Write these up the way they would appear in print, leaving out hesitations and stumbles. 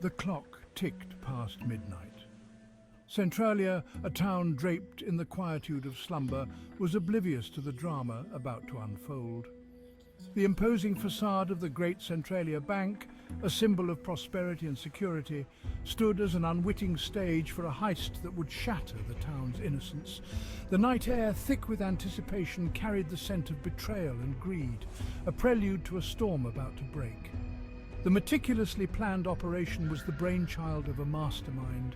The clock ticked past midnight. Centralia, a town draped in the quietude of slumber, was oblivious to the drama about to unfold. The imposing facade of the Great Centralia Bank, a symbol of prosperity and security, stood as an unwitting stage for a heist that would shatter the town's innocence. The night air, thick with anticipation, carried the scent of betrayal and greed, a prelude to a storm about to break. The meticulously planned operation was the brainchild of a mastermind,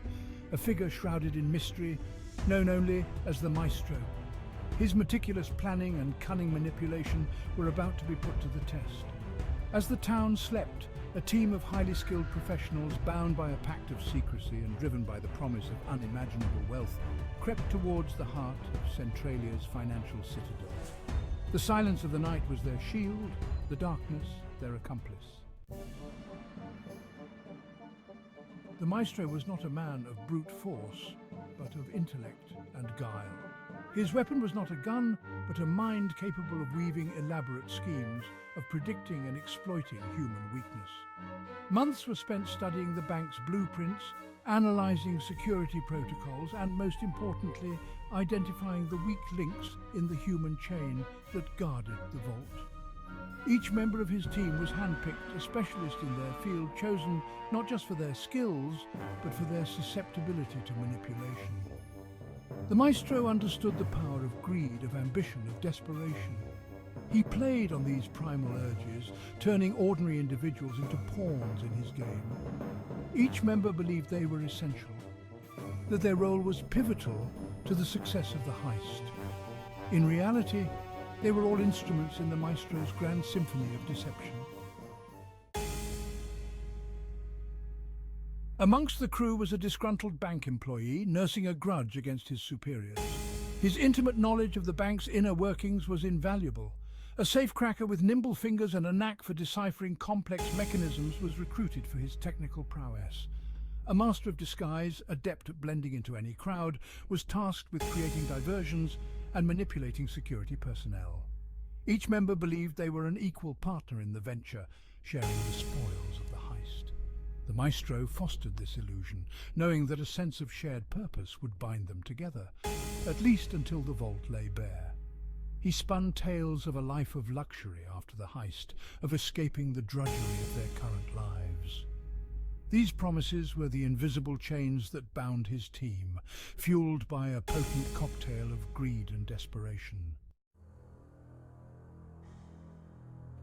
a figure shrouded in mystery, known only as the Maestro. His meticulous planning and cunning manipulation were about to be put to the test. As the town slept, a team of highly skilled professionals, bound by a pact of secrecy and driven by the promise of unimaginable wealth, crept towards the heart of Centralia's financial citadel. The silence of the night was their shield, the darkness their accomplice. The Maestro was not a man of brute force, but of intellect and guile. His weapon was not a gun, but a mind capable of weaving elaborate schemes, of predicting and exploiting human weakness. Months were spent studying the bank's blueprints, analyzing security protocols, and most importantly, identifying the weak links in the human chain that guarded the vault. Each member of his team was handpicked, a specialist in their field, chosen not just for their skills, but for their susceptibility to manipulation. The Maestro understood the power of greed, of ambition, of desperation. He played on these primal urges, turning ordinary individuals into pawns in his game. Each member believed they were essential, that their role was pivotal to the success of the heist. In reality, they were all instruments in the Maestro's grand symphony of deception. Amongst the crew was a disgruntled bank employee, nursing a grudge against his superiors. His intimate knowledge of the bank's inner workings was invaluable. A safecracker with nimble fingers and a knack for deciphering complex mechanisms was recruited for his technical prowess. A master of disguise, adept at blending into any crowd, was tasked with creating diversions and manipulating security personnel. Each member believed they were an equal partner in the venture, sharing the spoils of the heist. The Maestro fostered this illusion, knowing that a sense of shared purpose would bind them together, at least until the vault lay bare. He spun tales of a life of luxury after the heist, of escaping the drudgery of their current lives. These promises were the invisible chains that bound his team, fueled by a potent cocktail of greed and desperation.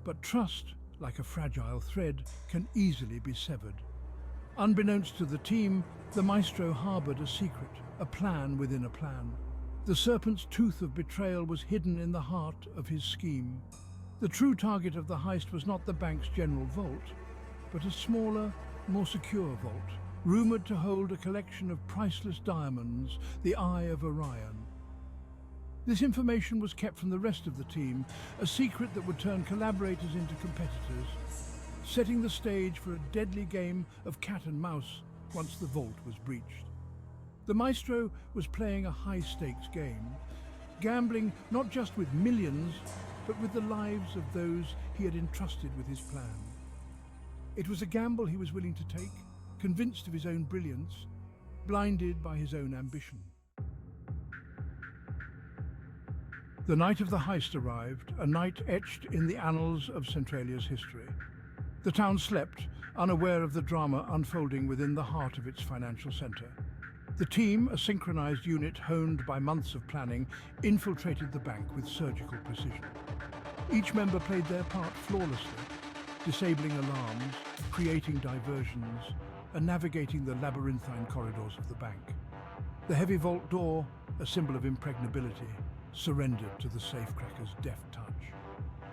But trust, like a fragile thread, can easily be severed. Unbeknownst to the team, the Maestro harbored a secret, a plan within a plan. The serpent's tooth of betrayal was hidden in the heart of his scheme. The true target of the heist was not the bank's general vault, but a smaller, more secure vault, rumored to hold a collection of priceless diamonds, the Eye of Orion. This information was kept from the rest of the team, a secret that would turn collaborators into competitors, setting the stage for a deadly game of cat and mouse once the vault was breached. The Maestro was playing a high-stakes game, gambling not just with millions, but with the lives of those he had entrusted with his plan. It was a gamble he was willing to take, convinced of his own brilliance, blinded by his own ambition. The night of the heist arrived, a night etched in the annals of Centralia's history. The town slept, unaware of the drama unfolding within the heart of its financial center. The team, a synchronized unit honed by months of planning, infiltrated the bank with surgical precision. Each member played their part flawlessly, disabling alarms, creating diversions, and navigating the labyrinthine corridors of the bank. The heavy vault door, a symbol of impregnability, surrendered to the safecracker's deft touch.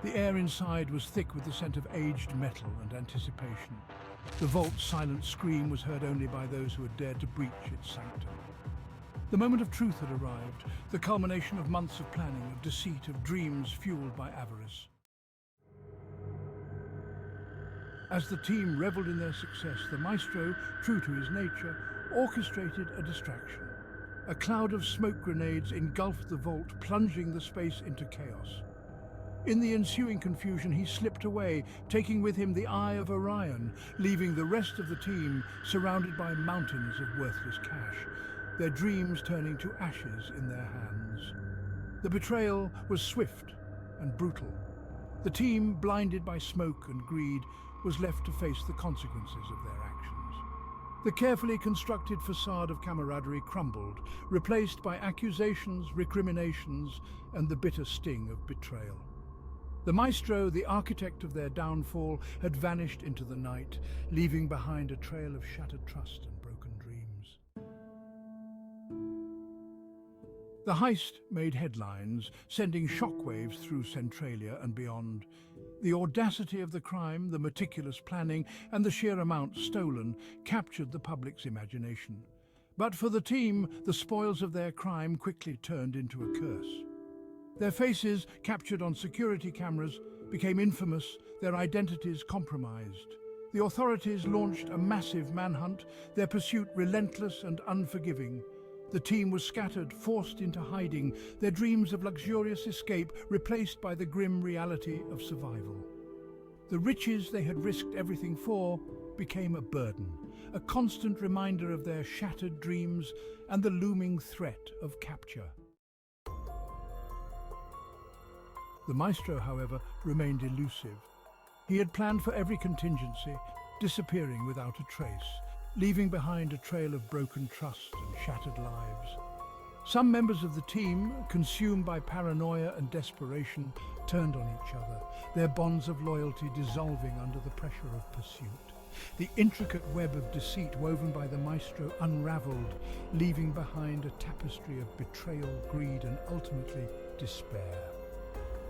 The air inside was thick with the scent of aged metal and anticipation. The vault's silent scream was heard only by those who had dared to breach its sanctum. The moment of truth had arrived, the culmination of months of planning, of deceit, of dreams fueled by avarice. As the team reveled in their success, the Maestro, true to his nature, orchestrated a distraction. A cloud of smoke grenades engulfed the vault, plunging the space into chaos. In the ensuing confusion, he slipped away, taking with him the Eye of Orion, leaving the rest of the team surrounded by mountains of worthless cash, their dreams turning to ashes in their hands. The betrayal was swift and brutal. The team, blinded by smoke and greed, was left to face the consequences of their actions. The carefully constructed facade of camaraderie crumbled, replaced by accusations, recriminations, and the bitter sting of betrayal. The maestro, the architect of their downfall, had vanished into the night, leaving behind a trail of shattered trust and broken dreams. The heist made headlines, sending shockwaves through Centralia and beyond. The audacity of the crime, the meticulous planning, and the sheer amount stolen captured the public's imagination. But for the team, the spoils of their crime quickly turned into a curse. Their faces, captured on security cameras, became infamous, their identities compromised. The authorities launched a massive manhunt, their pursuit relentless and unforgiving. The team was scattered, forced into hiding, their dreams of luxurious escape replaced by the grim reality of survival. The riches they had risked everything for became a burden, a constant reminder of their shattered dreams and the looming threat of capture. The maestro, however, remained elusive. He had planned for every contingency, disappearing without a trace, leaving behind a trail of broken trust and shattered lives. Some members of the team, consumed by paranoia and desperation, turned on each other, their bonds of loyalty dissolving under the pressure of pursuit. The intricate web of deceit woven by the maestro unraveled, leaving behind a tapestry of betrayal, greed, and ultimately despair.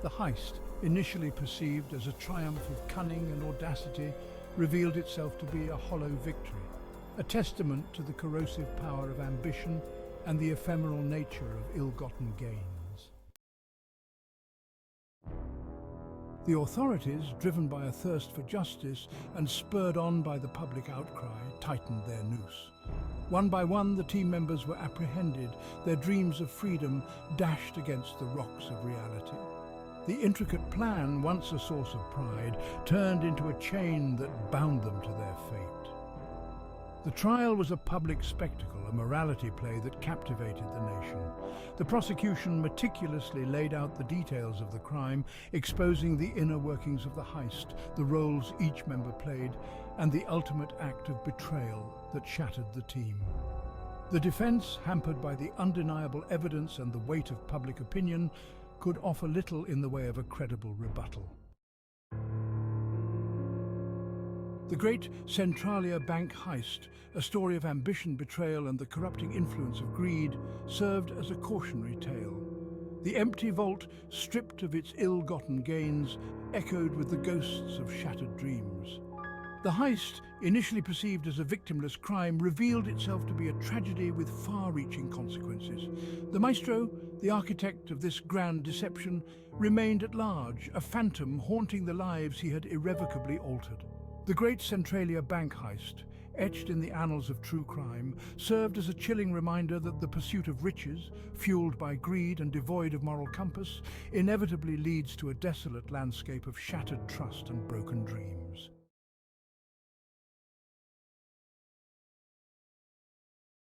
The heist, initially perceived as a triumph of cunning and audacity, revealed itself to be a hollow victory, a testament to the corrosive power of ambition and the ephemeral nature of ill-gotten gains. The authorities, driven by a thirst for justice and spurred on by the public outcry, tightened their noose. One by one, the team members were apprehended, their dreams of freedom dashed against the rocks of reality. The intricate plan, once a source of pride, turned into a chain that bound them to their fate. The trial was a public spectacle, a morality play that captivated the nation. The prosecution meticulously laid out the details of the crime, exposing the inner workings of the heist, the roles each member played, and the ultimate act of betrayal that shattered the team. The defense, hampered by the undeniable evidence and the weight of public opinion, could offer little in the way of a credible rebuttal. The Great Centralia Bank Heist, a story of ambition, betrayal, and the corrupting influence of greed, served as a cautionary tale. The empty vault, stripped of its ill-gotten gains, echoed with the ghosts of shattered dreams. The heist, initially perceived as a victimless crime, revealed itself to be a tragedy with far-reaching consequences. The maestro, the architect of this grand deception, remained at large, a phantom haunting the lives he had irrevocably altered. The Great Centralia Bank Heist, etched in the annals of true crime, served as a chilling reminder that the pursuit of riches, fueled by greed and devoid of moral compass, inevitably leads to a desolate landscape of shattered trust and broken dreams.